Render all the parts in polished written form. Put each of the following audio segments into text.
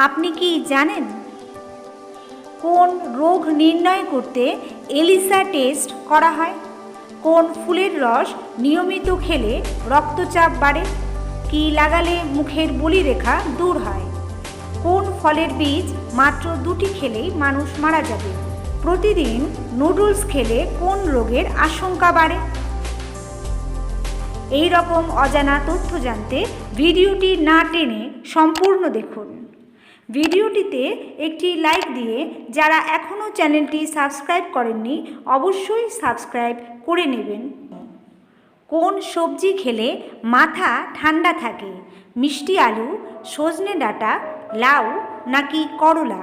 আপনি কি জানেন কোন রোগ নির্ণয় করতে এলিসা টেস্ট করা হয়? কোন ফুলের রস নিয়মিত খেলে রক্তচাপ বাড়ে? কি লাগালে মুখের বলিরেখা দূর হয়? কোন ফলের বীজ মাত্র 2টি খেলেই মানুষ মারা যাবে? প্রতিদিন নুডলস খেলে কোন রোগের আশঙ্কা বাড়ে? এই রকম অজানা তথ্য জানতে ভিডিওটি না টেনে সম্পূর্ণ দেখুন। ভিডিওটিতে একটি লাইক দিয়ে যারা এখনও চ্যানেলটি সাবস্ক্রাইব করেননি অবশ্যই সাবস্ক্রাইব করে নেবেন। কোন সবজি খেলে মাথা ঠান্ডা থাকে? মিষ্টি আলু, সজনে ডাঁটা, লাউ নাকি করলা?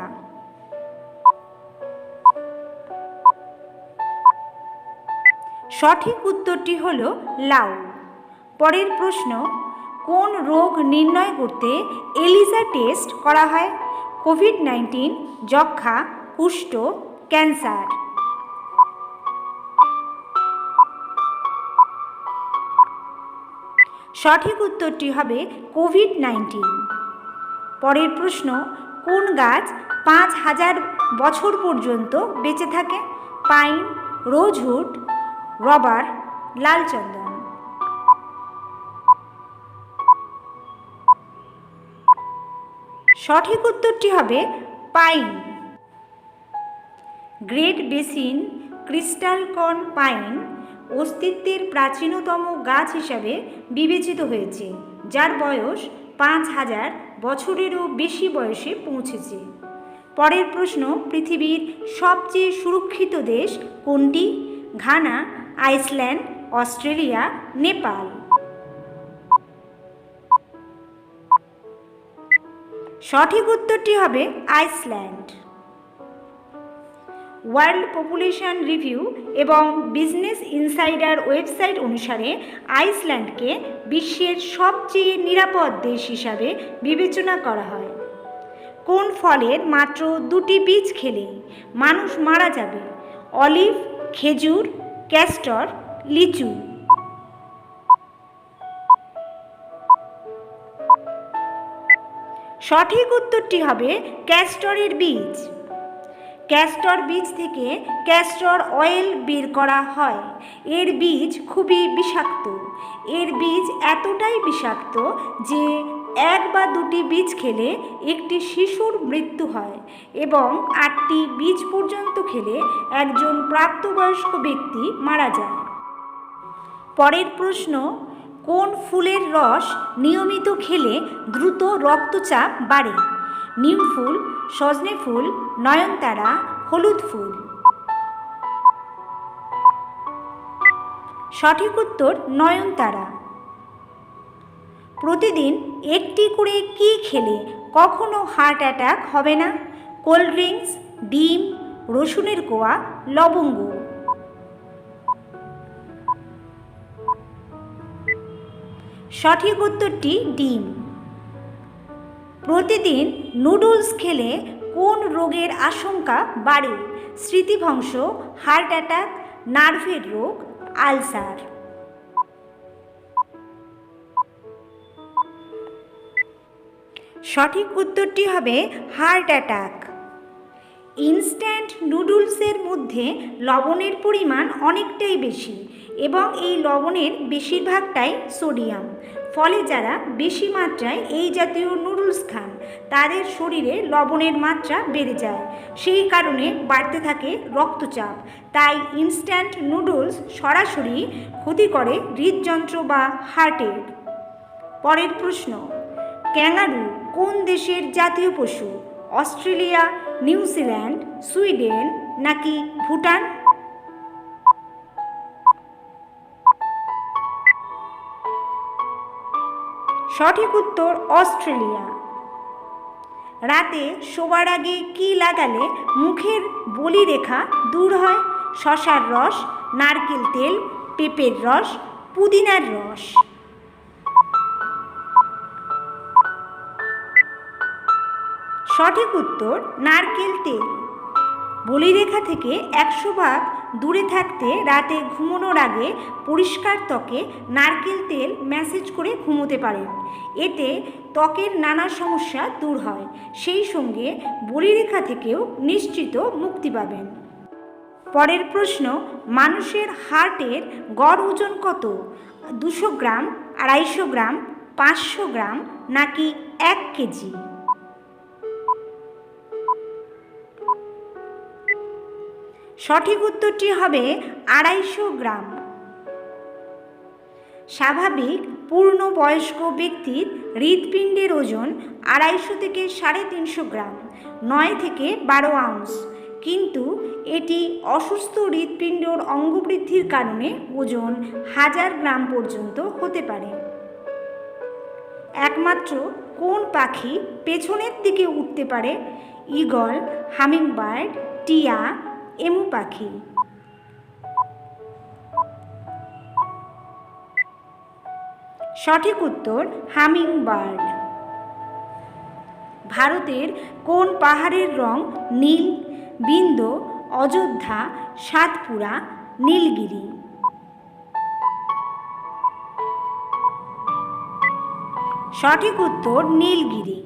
সঠিক উত্তরটি হলো লাউ। পরের প্রশ্ন, কোন রোগ নির্ণয় করতে এলিসা টেস্ট করা হয়? কোভিড-19, যক্ষ্মা, কুষ্ঠ, ক্যান্সার? সঠিক উত্তরটি হবে কোভিড-19। পরের প্রশ্ন, কোন গাছ 5000 বছর পর্যন্ত বেঁচে থাকে? পাইন, রোজউড, রবার, লাল চন্দন? সঠিক উত্তরটি হবে পাইন। গ্রেট বেসিন ক্রিস্টালকন পাইন অস্তিত্বের প্রাচীনতম গাছ হিসাবে বিবেচিত হয়েছে, যার বয়স 5000 বছরেরও বেশি বয়সে পৌঁছেছে। পরের প্রশ্ন, পৃথিবীর সবচেয়ে সুরক্ষিত দেশ কোনটি? Ghana, Iceland, Australia, Nepal? সঠিক উত্তরটি হবে আইসল্যান্ড। ওয়ার্ল্ড পপুলেশন রিভিউ এবং বিজনেস ইনসাইডার ওয়েবসাইট অনুসারে আইসল্যান্ডকে বিশ্বের সবচেয়ে নিরাপদ দেশ হিসাবে বিবেচনা করা হয়। কোন ফলের মাত্র 2টি বীজ খেলেই মানুষ মারা যাবে? অলিভ, খেজুর, ক্যাস্টর, লিচু? সঠিক উত্তরটি হবে ক্যাস্টরের বীজ। ক্যাস্টর বীজ থেকে ক্যাস্টর অয়েল বের করা হয়। এর বীজ খুবই বিষাক্ত। এর বীজ এতটাই বিষাক্ত যে 1 বা 2টি বীজ খেলে একটি শিশুর মৃত্যু হয় এবং 8টি বীজ পর্যন্ত খেলে একজন প্রাপ্তবয়স্ক ব্যক্তি মারা যায়। পরের প্রশ্ন, কোন ফুলের রস নিয়মিত খেলে দ্রুত রক্তচাপ বাড়ে? নিম ফুল, সজনে ফুল, নয়নতারা, হলুদ ফুল? সঠিক উত্তর নয়নতারা। প্রতিদিন একটি করে কি খেলে কখনো হার্ট অ্যাটাক হবে না? কোল্ড ড্রিঙ্কস, ডিম, রসুনের কোয়া, লবঙ্গ? সঠিক উত্তরটি ডিম। প্রতিদিন নুডলস খেলে কোন রোগের আশঙ্কা বাড়ে? স্মৃতিভ্রংশ, হার্ট অ্যাটাক, নার্ভের রোগ, আলসার? সঠিক উত্তরটি হবে হার্ট অ্যাটাক। ইনস্ট্যান্ট নুডলসের মধ্যে লবণের পরিমাণ অনেকটাই বেশি এবং এই লবণের বেশিরভাগটাই সোডিয়াম। ফলে যারা বেশি মাত্রায় এই জাতীয় নুডলস খান তাদের শরীরে লবণের মাত্রা বেড়ে যায়, সেই কারণে বাড়তে থাকে রক্তচাপ। তাই ইনস্ট্যান্ট নুডলস সরাসরি ক্ষতি করে হৃদযন্ত্র বা হার্টের। পরের প্রশ্ন, ক্যাঙ্গারু কোন দেশের জাতীয় পশু? অস্ট্রেলিয়া, নিউজিল্যান্ড, সুইডেন নাকি ভুটান? সঠিক উত্তর অস্ট্রেলিয়া। রাতে শোবার আগে কি লাগালে মুখের বলিরেখা দূর হয়? শসার রস, নারকেল তেল, পেঁপের রস, পুদিনার রস? সঠিক উত্তর নারকেল তেল। বলিরেখা থেকে 100 ভাগ দূরে থাকতে রাতে ঘুমানোর আগে পরিষ্কার ত্বকে নারকেল তেল ম্যাসেজ করে ঘুমোতে পারেন। এতে ত্বকের নানা সমস্যা দূর হয়, সেই সঙ্গে বলিরেখা থেকেও নিশ্চিত মুক্তি পাবেন। পরের প্রশ্ন, মানুষের হার্টের গড় ওজন কত? 200 গ্রাম, 250 গ্রাম, 500 গ্রাম নাকি 1 কেজি? সঠিক উত্তরটি হবে 250 গ্রাম। স্বাভাবিক পূর্ণবয়স্ক ব্যক্তির হৃৎপিণ্ডের ওজন 250 থেকে 350 গ্রাম, 9 থেকে 12 আউন্স, কিন্তু এটি অসুস্থ হৃৎপিণ্ডর অঙ্গবৃদ্ধির কারণে ওজন 1000 গ্রাম পর্যন্ত হতে পারে। একমাত্র কোন পাখি পেছনের দিকে উঠতে পারে? ঈগল, হামিংবার্ড, টিয়া, এমু পাখি। সঠিক উত্তর হামিংবার্ড। ভারতের কোন পাহাড়ের রং নীল? বিন্ধ্য, অযোধ্যা, সাতপুরা, নীলগিরি। সঠিক উত্তর নীলগিরি।